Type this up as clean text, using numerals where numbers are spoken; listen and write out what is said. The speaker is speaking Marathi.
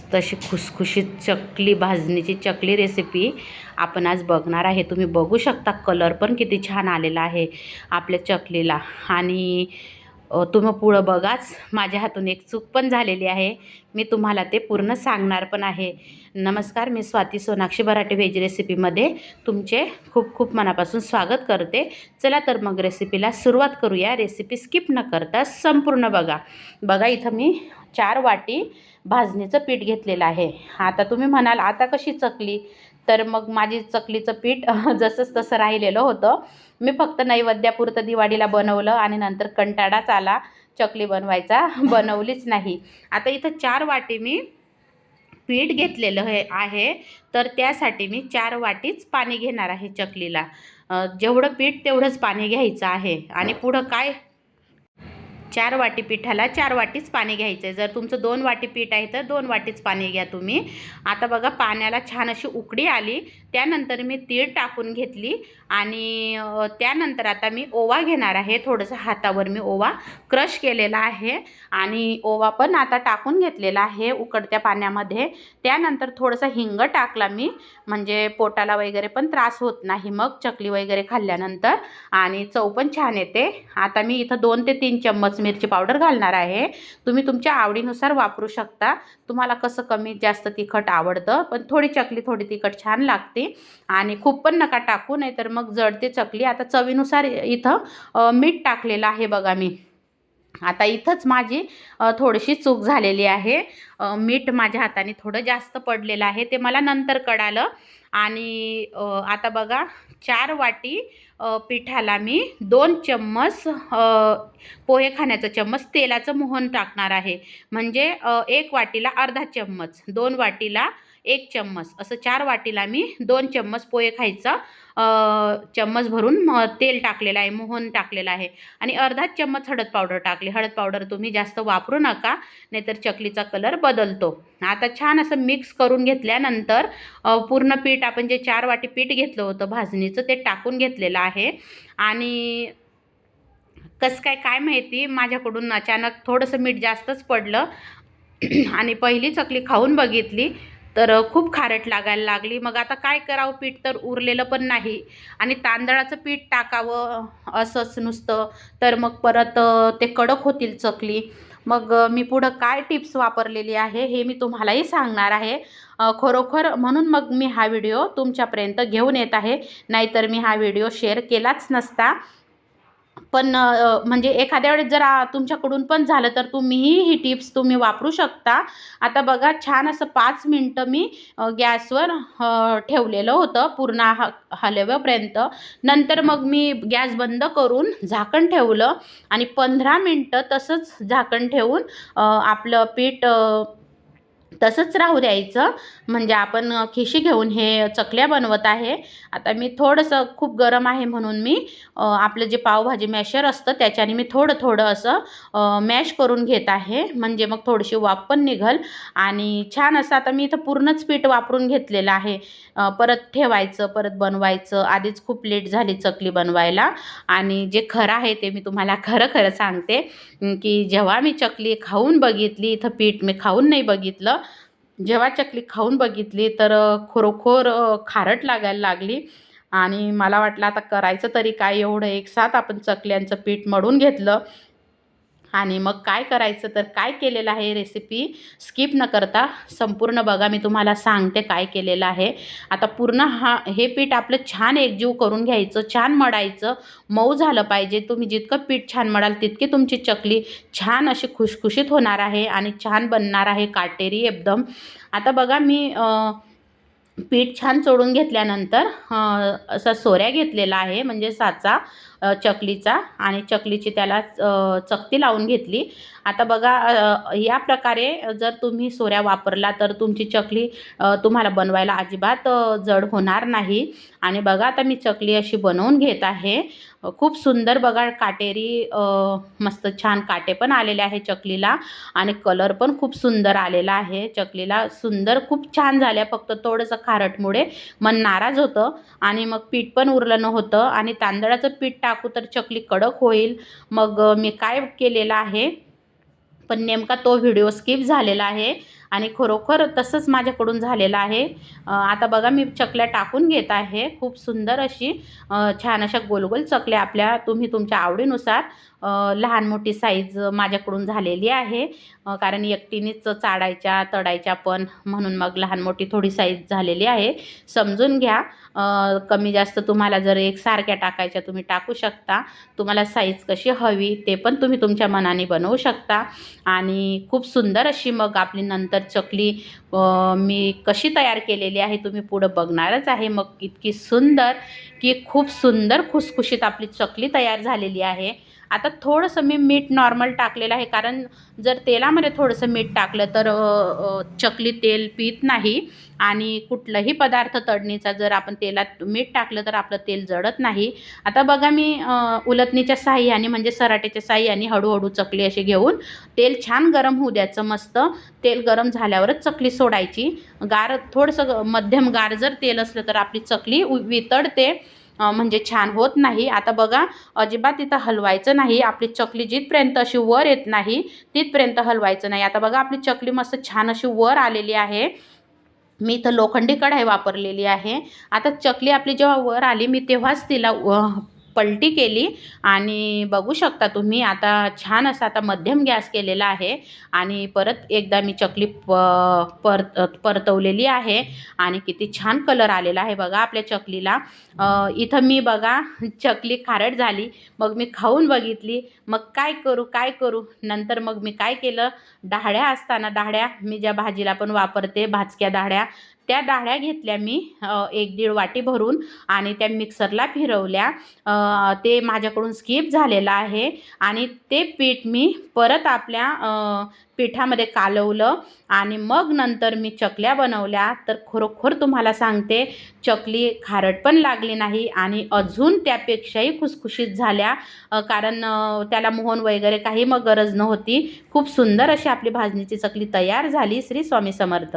मस्त अशी खुसखुशीत चकली, भाजणीची चकली रेसिपी आपण आज बघणार आहे। तुम्ही बघू शकता कलर पण किती छान आलेला आहे आपल्या चकलीला। आणि तुम्ही पुढं बघाच, माझ्या हातून एक चूक पण झालेली आहे, मी तुम्हाला ते पूर्ण सांगणार पण आहे। नमस्कार, मी स्वाती सोनाक्षी बराटे व्हेज रेसिपीमध्ये तुमचे खूप खूप मनापासून स्वागत करते। चला तर मग रेसिपीला सुरुवात करूया। रेसिपी स्किप न करता संपूर्ण बघा। इथं मी 4 वाटी भाजणीचं पीठ घेतलेलं आहे। आता तुम्ही म्हणाल आता कशी चकली, तर मग माझी चकलीचं पीठ जसंच तसं राहिलेलं होतं। मी फक्त नैवेद्यापुरतं दिवाळीला बनवलं आणि नंतर कंटाळाच आला चकली बनवायचा, बनवलीच नाही। आता इथं 4 वाटी मी पीठ घेतलेलं आहे, तर त्यासाठी मी 4 वाटीच पाणी घेणार आहे चकलीला। जेवढं पीठ तेवढंच पाणी घ्यायचं आहे। आणि पुढं काय, 4 वाटी पिठाला 4 वाटीच पाणी घ्यायचं आहे। जर तुमचं 2 वाटी पीठ आहे तर 2 वाटीच पाणी घ्या तुम्ही। आता बघा पाण्याला छान अशी उकळी आली, त्यानंतर मी तीळ टाकून घेतली आणि त्यानंतर आता मी ओवा घेणार आहे। थोडंसं हातावर मी ओवा क्रश केलेला आहे आणि ओवा पण आता टाकून घेतलेला आहे उकळत्या पाण्यामध्ये। त्यानंतर थोडंसं हिंग टाकला मी, म्हणजे पोटाला वगैरे पण त्रास होत नाही मग चकली वगैरे खाल्ल्यानंतर, आणि चव पण छान येते। आता मी इथं 2 ते 3 चम्मच मिरची पावडर घालणार आहे। तुम्ही तुमच्या आवडीनुसार वापरू शकता, तुम्हाला कसं कमी जास्त तिखट आवडतं, पण थोडी चकली थोडी तिखट छान लागते। आणि खूप पण नका टाकू, नाहीतर मग जळते चकली। आता चवीनुसार इथं मीठ टाकलेलं आहे बघा मी। आता इथंच माझी थोडीशी चूक झालेली आहे, मीठ माझ्या हाताने थोडं जास्त पडलेलं आहे, ते मला नंतर कळालं। आणि आता बघा 4 वाटी पिठाला मी 2 चम्मच पोहे खाण्याचा चम्मच तेलाचं मोहन टाकणार आहे। म्हणजे 1 वाटीला अर्धा चम्मच, 2 वाटीला 1 चम्मच, असं 4 वाटीला मी 2 चम्मच पोहे खायचा चम्मच भरून तेल टाकलेलं आहे, मोहन टाकलेलं आहे। आणि अर्धा चम्मच हळद पावडर टाकली। हळद पावडर तुम्ही जास्त वापरू नका, नाहीतर चकलीचा कलर बदलतो। आता छान असं मिक्स करून घेतल्यानंतर पूर्ण पीठ, आपण जे 4 वाटी पीठ घेतलं होतं भाजणीचं, ते टाकून घेतलेलं आहे। आणि कसं काय माहिती, माझ्याकडून अचानक थोडंसं मीठ जास्तच पडलं आणि पहिली चकली खाऊन बघितली तर खूप खारट लागायला लागली। मग आता काय करावं, पीठ तर उरलेलं पण नाही आणि तांदळाचं पीठ टाकावं असंच नुसतं, तर मग परत ते कडक होतील चकली। मग मी पुढं काय टिप्स वापरलेली आहे हे मी तुम्हालाही सांगणार आहे खरोखर, म्हणून मग मी हा व्हिडिओ तुमच्यापर्यंत घेऊन येत आहे, नाहीतर मी हा व्हिडिओ शेअर केलाच नसता। पण म्हणजे एखाद्या वेळेस जर तुमच्याकडून पण झालं तर तुम्हीही ही टिप्स तुम्ही वापरू शकता। आता बघा छान असं 5 मिनटं मी गॅसवर ठेवलेलं होतं पूर्ण हलवेपर्यंत। नंतर मग मी गॅस बंद करून झाकण ठेवलं आणि 15 मिनटं तसंच झाकण ठेवून आपलं पीठ तसंच राहू द्यायचं। म्हणजे आपण खिशी घेऊन हे चकल्या बनवत आहे। आता मी थोडंसं, खूप गरम आहे म्हणून मी आपलं जे पावभाजी मॅशर असतं त्याच्याने मी थोडं असं मॅश करून घेत आहे, म्हणजे मग थोडीशी वाफ पण निघल। आणि छान असं आता मी इथं पूर्णच पीठ वापरून घेतलेलं आहे। परत ठेवायचं, परत बनवायचं, आधीच खूप लेट झाली चकली बनवायला। आणि जे खरं आहे ते मी तुम्हाला खरं सांगते, की जेव्हा मी चकली खाऊन बघितली, इथं पीठ मी खाऊन नाही बघितलं, जेव्हा चकली खाऊन बघितली तर खरोखर खारट लागायला लागली। आणि मला वाटलं आता करायचं तरी काय, एवढं एकसाथ आपण चकल्यांचं पीठ मळून घेतलं आणि मग काय करायचं, तर काय केलेलं आहे रेसिपी स्किप न करता संपूर्ण बघा, मी तुम्हाला सांगते काय केलेलं आहे। आता पूर्ण हे पीठ आपलं छान एकजीव करून घ्यायचं, छान मळायचं, मऊ झालं पाहिजे। तुम्ही जितकं पीठ छान मळाल तितकी तुमची चकली छान अशी खुशखुशीत होणार आहे आणि छान बनणार आहे, काटेरी एकदम। आता बघा मी पीठ छान चोळून घेतल्यानंतर असा सोऱ्या घेतलेला आहे, म्हणजे साचा चकलीचा, आणि चकलीची त्याला चकती लावून घेतली। आता बघा या प्रकारे जर तुम्ही सोऱ्या वापरला तर तुमची चकली तुम्हाला बनवायला अजिबात जड होणार नाही। आणि बघा आता मी चकली अशी बनवून घेत आहे, खूप सुंदर बघा, काटेरी मस्त छान काटे पण आलेले आहे चकलीला आणि कलर पण खूप सुंदर आलेला आहे चकलीला, सुंदर खूप छान झाल्या। फक्त थोडंसं खारटमुळे मन नाराज होतं आणि मग पीठ पण उरलं नव्हतं, आणि तांदळाचं पीठ टाकू तर चकली कडक होईल। मग मी काय केलेलं आहे, पण नेमका तो व्हिडिओ स्किप झालेला आहे। आणि खरोखर तसंच माझ्याकडून झालेलं आहे. आता बघा मी चकल्या टाकून घेत आहे. खूप सुंदर अशी छान अशा गोल गोल चकल्या आपल्या तुम्ही तुमच्या आवडीनुसार लहान मोठी साईज माझ्याकडून झालेली आहे. कारण एकटीनेच चाळायच्या तळायच्या पण, म्हणून मग लहान मोठी थोडी साईज झालेली आहे. समजून घ्या. कमी जास्त तुम्हाला जर एकसारख्या टाकायच्या तुम्ही टाकू शकता. तुम्हाला साईज कशी हवी ते पण तुम्ही तुमच्या मनाने बनवू शकता. आणि खूप सुंदर अशी मग आपली नंतर चकली मी कशी तयार केलेली आहे तुम्ही पुढं बघणारच आहे. मग इतकी सुंदर की खूप सुंदर खुसखुशीत आपली चकली तयार झालेली आहे. आता थोडंसं मी मीठ नॉर्मल टाकलेलं आहे, कारण जर तेलामध्ये थोडंसं मीठ टाकलं तर चकली तेल पीत नाही. आणि कुठलाही पदार्थ तळणीचा जर आपण तेलात मीठ टाकलं तर आपलं तेल जळत नाही. आता बघा मी उलटणीच्या साहाय्याने म्हणजे सराट्याच्या साहाय्याने हळूहळू चकली अशी घेऊन तेल छान गरम होऊ द्यायचं. मस्त तेल गरम झाल्यावरच चकली सोडायची. गार थोडंसं मध्यम गार जर तेल असलं तर आपली चकली वितळते, म्हणजे छान होत नाही. आता बघा अजिबात इथं हलवायचं नाही. आपली चकली जिथपर्यंत अशी वर येत नाही तिथपर्यंत हलवायचं नाही. आता बघा आपली चकली मस्त छान अशी वर आलेली आहे. मी इथं लोखंडी कढाई वापरलेली आहे. आता चकली आपली जेव्हा वर आली मी तेव्हाच तिला पलटी केली आणि बघू शकता तुम्ही आता छान असा आता मध्यम गॅस केलेला आहे. आणि परत एकदा मी चकली परतवलेली आहे आणि किती छान कलर आलेला आहे बघा आपल्या चकलीला. इथं मी बघा चकली खारट झाली, मग मी खाऊन बघितली. मग काय करू नंतर मग मी काय केलं, डाळ्या असताना डाळ्या मी ज्या भाजीला पण वापरते भाजक्या डाळ्या, त्या डाळ्या घेतल्या मी 1-1.5 वाटी भरून आणि त्या मिक्सरला फिरवल्या. ते माझ्याकडून स्किप झालेलं आहे. आणि ते पीठ मी परत आपल्या पिठामध्ये कालवलं आणि मग नंतर मी चकल्या बनवल्या. तर खरोखर तुम्हाला सांगते चकली खारट पण लागली नाही आणि अजून त्यापेक्षाही खुसखुशीत झाल्या. कारण त्याला मोहन वगैरे काही मग गरज नव्हती. खूप सुंदर अशी आपली भाजणीची चकली तयार झाली. श्री स्वामी समर्थ.